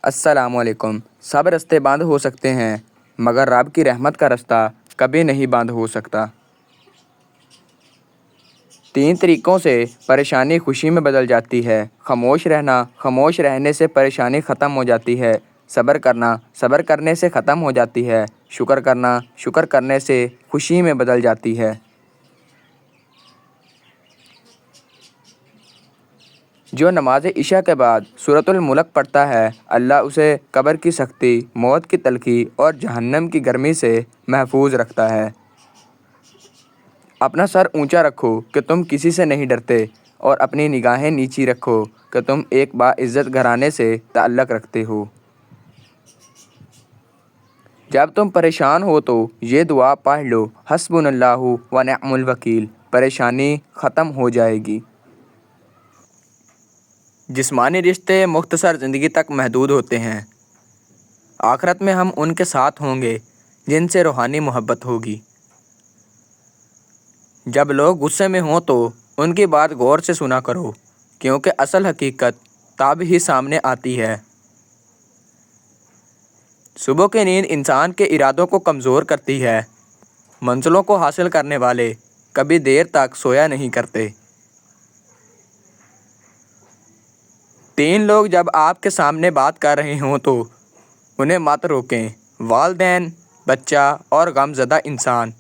السلام علیکم۔ سب راستے بند ہو سکتے ہیں مگر رب کی رحمت کا راستہ کبھی نہیں بند ہو سکتا۔ 3 طریقوں سے پریشانی خوشی میں بدل جاتی ہے۔ خاموش رہنا، خاموش رہنے سے پریشانی ختم ہو جاتی ہے۔ صبر کرنا، صبر کرنے سے ختم ہو جاتی ہے۔ شکر کرنا، شکر کرنے سے خوشی میں بدل جاتی ہے۔ جو نماز عشاء کے بعد سورۃ الملک پڑھتا ہے، اللہ اسے قبر کی سختی، موت کی تلخی اور جہنم کی گرمی سے محفوظ رکھتا ہے۔ اپنا سر اونچا رکھو کہ تم کسی سے نہیں ڈرتے، اور اپنی نگاہیں نیچی رکھو کہ تم ایک باعزت گھرانے سے تعلق رکھتے ہو۔ جب تم پریشان ہو تو یہ دعا پڑھ لو، حسبنا اللہ و نعم الوکیل، پریشانی ختم ہو جائے گی۔ جسمانی رشتے مختصر زندگی تک محدود ہوتے ہیں۔ آخرت میں ہم ان کے ساتھ ہوں گے جن سے روحانی محبت ہوگی۔ جب لوگ غصے میں ہوں تو ان کی بات غور سے سنا کرو، کیونکہ اصل حقیقت تب ہی سامنے آتی ہے۔ صبح کی نیند انسان کے ارادوں کو کمزور کرتی ہے۔ منزلوں کو حاصل کرنے والے کبھی دیر تک سویا نہیں کرتے۔ 3 لوگ جب آپ کے سامنے بات کر رہے ہوں تو انہیں مت روکیں: والدین، بچہ اور غم زدہ انسان،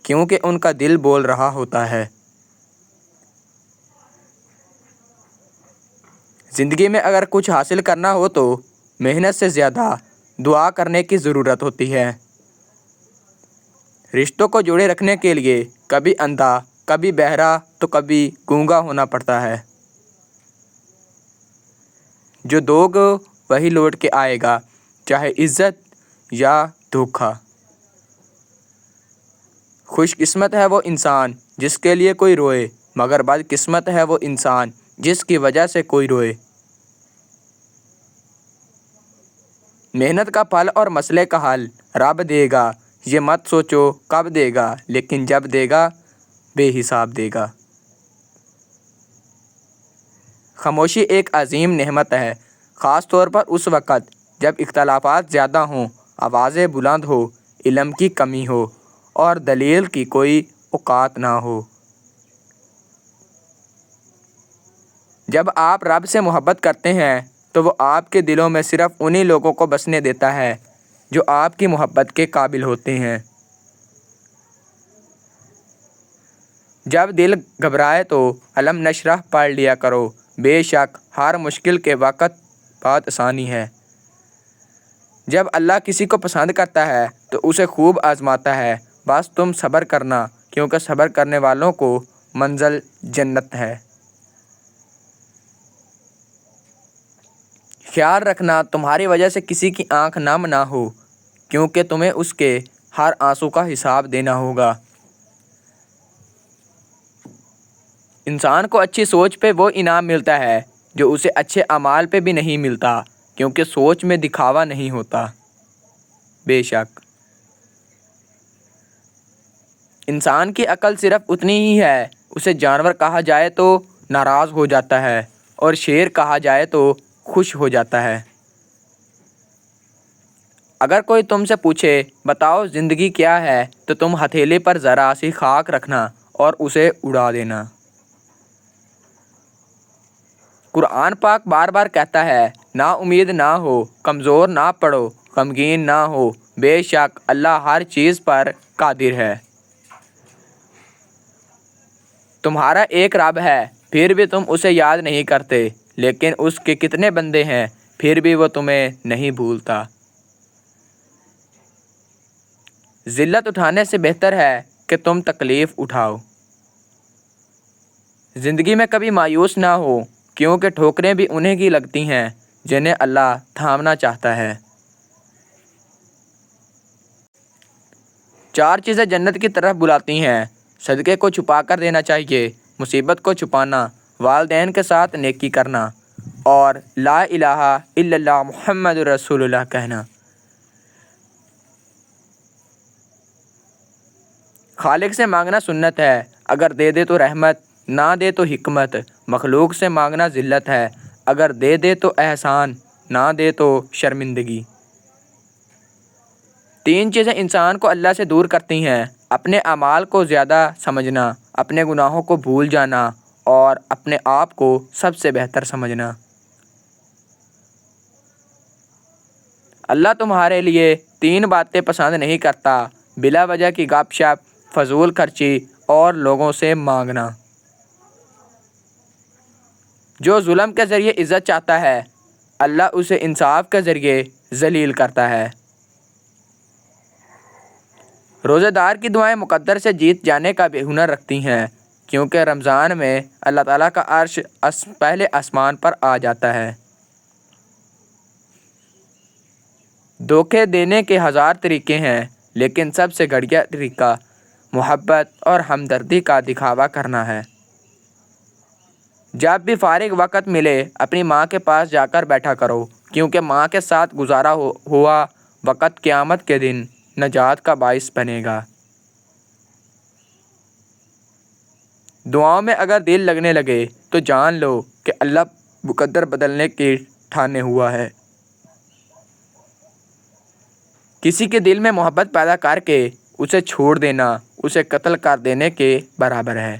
کیونکہ ان کا دل بول رہا ہوتا ہے۔ زندگی میں اگر کچھ حاصل کرنا ہو تو محنت سے زیادہ دعا کرنے کی ضرورت ہوتی ہے۔ رشتوں کو جوڑے رکھنے کے لیے کبھی اندھا، کبھی بہرا تو کبھی گونگا ہونا پڑتا ہے۔ جو دو گے وہی لوٹ کے آئے گا، چاہے عزت یا دھوکہ۔ خوش قسمت ہے وہ انسان جس کے لیے کوئی روئے، مگر بد قسمت ہے وہ انسان جس کی وجہ سے کوئی روئے۔ محنت کا پھل اور مسئلے کا حل رب دے گا، یہ مت سوچو کب دے گا، لیکن جب دے گا بے حساب دے گا۔ خاموشی ایک عظیم نعمت ہے، خاص طور پر اس وقت جب اختلافات زیادہ ہوں، آوازیں بلند ہو، علم کی کمی ہو اور دلیل کی کوئی اوقات نہ ہو۔ جب آپ رب سے محبت کرتے ہیں تو وہ آپ کے دلوں میں صرف انہی لوگوں کو بسنے دیتا ہے جو آپ کی محبت کے قابل ہوتے ہیں۔ جب دل گھبرائے تو الم نشرح پڑھ لیا کرو، بے شک ہر مشکل کے وقت بات آسانی ہے۔ جب اللہ کسی کو پسند کرتا ہے تو اسے خوب آزماتا ہے، بس تم صبر کرنا، کیونکہ صبر کرنے والوں کو منزل جنت ہے۔ خیال رکھنا تمہاری وجہ سے کسی کی آنکھ نم نہ ہو، کیونکہ تمہیں اس کے ہر آنسو کا حساب دینا ہوگا۔ انسان کو اچھی سوچ پہ وہ انعام ملتا ہے جو اسے اچھے اعمال پہ بھی نہیں ملتا، کیونکہ سوچ میں دکھاوا نہیں ہوتا۔ بے شک انسان کی عقل صرف اتنی ہی ہے، اسے جانور کہا جائے تو ناراض ہو جاتا ہے اور شیر کہا جائے تو خوش ہو جاتا ہے۔ اگر کوئی تم سے پوچھے بتاؤ زندگی کیا ہے تو تم ہتھیلی پر ذرا سی خاک رکھنا اور اسے اڑا دینا۔ قرآن پاک بار بار کہتا ہے، نا امید نہ ہو، کمزور نہ پڑو، غمگین نہ ہو، بے شک اللہ ہر چیز پر قادر ہے۔ تمہارا ایک رب ہے، پھر بھی تم اسے یاد نہیں کرتے، لیکن اس کے کتنے بندے ہیں، پھر بھی وہ تمہیں نہیں بھولتا۔ ذلت اٹھانے سے بہتر ہے کہ تم تکلیف اٹھاؤ۔ زندگی میں کبھی مایوس نہ ہو، کیونکہ ٹھوکریں بھی انہیں کی لگتی ہیں جنہیں اللہ تھامنا چاہتا ہے۔ 4 چیزیں جنت کی طرف بلاتی ہیں: صدقے کو چھپا کر دینا چاہیے، مصیبت کو چھپانا، والدین کے ساتھ نیکی کرنا اور لا الہ الا اللہ محمد رسول اللہ کہنا۔ خالق سے مانگنا سنت ہے، اگر دے دے تو رحمت، نہ دے تو حکمت۔ مخلوق سے مانگنا ذلت ہے، اگر دے دے تو احسان، نہ دے تو شرمندگی۔ 3 چیزیں انسان کو اللہ سے دور کرتی ہیں: اپنے اعمال کو زیادہ سمجھنا، اپنے گناہوں کو بھول جانا اور اپنے آپ کو سب سے بہتر سمجھنا۔ اللہ تمہارے لیے 3 باتیں پسند نہیں کرتا: بلا وجہ کی گپ شپ، فضول خرچی اور لوگوں سے مانگنا۔ جو ظلم کے ذریعے عزت چاہتا ہے، اللہ اسے انصاف کے ذریعے ذلیل کرتا ہے۔ روزہ دار کی دعائیں مقدر سے جیت جانے کا بھی ہنر رکھتی ہیں، کیونکہ رمضان میں اللہ تعالیٰ کا عرش پہلے آسمان پر آ جاتا ہے۔ دھوکے دینے کے 1000 طریقے ہیں، لیکن سب سے گھٹیا طریقہ محبت اور ہمدردی کا دکھاوا کرنا ہے۔ جب بھی فارغ وقت ملے اپنی ماں کے پاس جا کر بیٹھا کرو، کیونکہ ماں کے ساتھ گزارا ہوا وقت قیامت کے دن نجات کا باعث بنے گا۔ دعاؤں میں اگر دل لگنے لگے تو جان لو کہ اللہ مقدر بدلنے کی ٹھانے ہوا ہے۔ کسی کے دل میں محبت پیدا کر کے اسے چھوڑ دینا اسے قتل کر دینے کے برابر ہے۔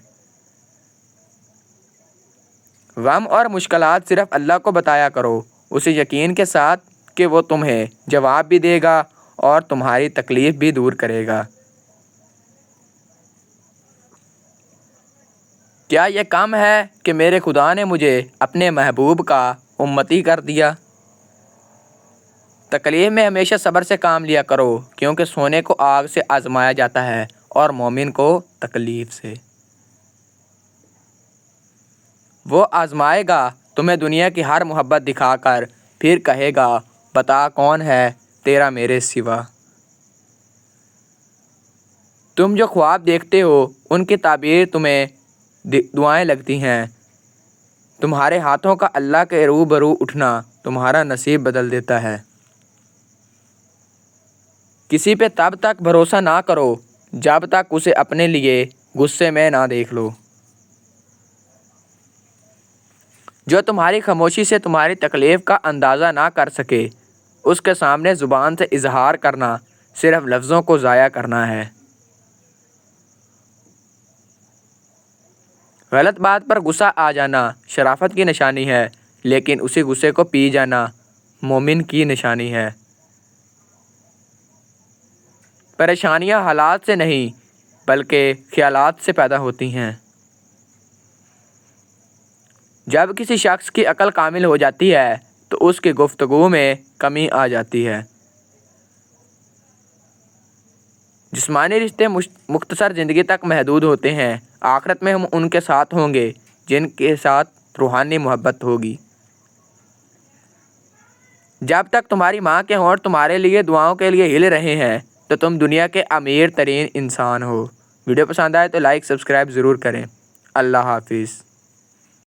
غم اور مشکلات صرف اللہ کو بتایا کرو، اسے یقین کے ساتھ کہ وہ تمہیں جواب بھی دے گا اور تمہاری تکلیف بھی دور کرے گا۔ کیا یہ کم ہے کہ میرے خدا نے مجھے اپنے محبوب کا امتی کر دیا؟ تکلیف میں ہمیشہ صبر سے کام لیا کرو، کیونکہ سونے کو آگ سے آزمایا جاتا ہے اور مومن کو تکلیف سے۔ وہ آزمائے گا تمہیں دنیا کی ہر محبت دکھا کر، پھر کہے گا بتا کون ہے تیرا میرے سوا۔ تم جو خواب دیکھتے ہو ان کی تعبیر تمہیں دعائیں لگتی ہیں۔ تمہارے ہاتھوں کا اللہ کے روبرو اٹھنا تمہارا نصیب بدل دیتا ہے۔ کسی پہ تب تک بھروسہ نہ کرو جب تک اسے اپنے لیے غصے میں نہ دیکھ لو۔ جو تمہاری خاموشی سے تمہاری تکلیف کا اندازہ نہ کر سکے، اس کے سامنے زبان سے اظہار کرنا صرف لفظوں کو ضائع کرنا ہے۔ غلط بات پر غصہ آ جانا شرافت کی نشانی ہے، لیکن اسی غصے کو پی جانا مومن کی نشانی ہے۔ پریشانیاں حالات سے نہیں بلکہ خیالات سے پیدا ہوتی ہیں۔ جب کسی شخص کی عقل کامل ہو جاتی ہے تو اس کی گفتگو میں کمی آ جاتی ہے۔ جسمانی رشتے مختصر زندگی تک محدود ہوتے ہیں، آخرت میں ہم ان کے ساتھ ہوں گے جن کے ساتھ روحانی محبت ہوگی۔ جب تک تمہاری ماں کے ہونٹ تمہارے لیے دعاؤں کے لیے ہل رہے ہیں تو تم دنیا کے امیر ترین انسان ہو۔ ویڈیو پسند آئے تو لائک سبسکرائب ضرور کریں۔ اللہ حافظ۔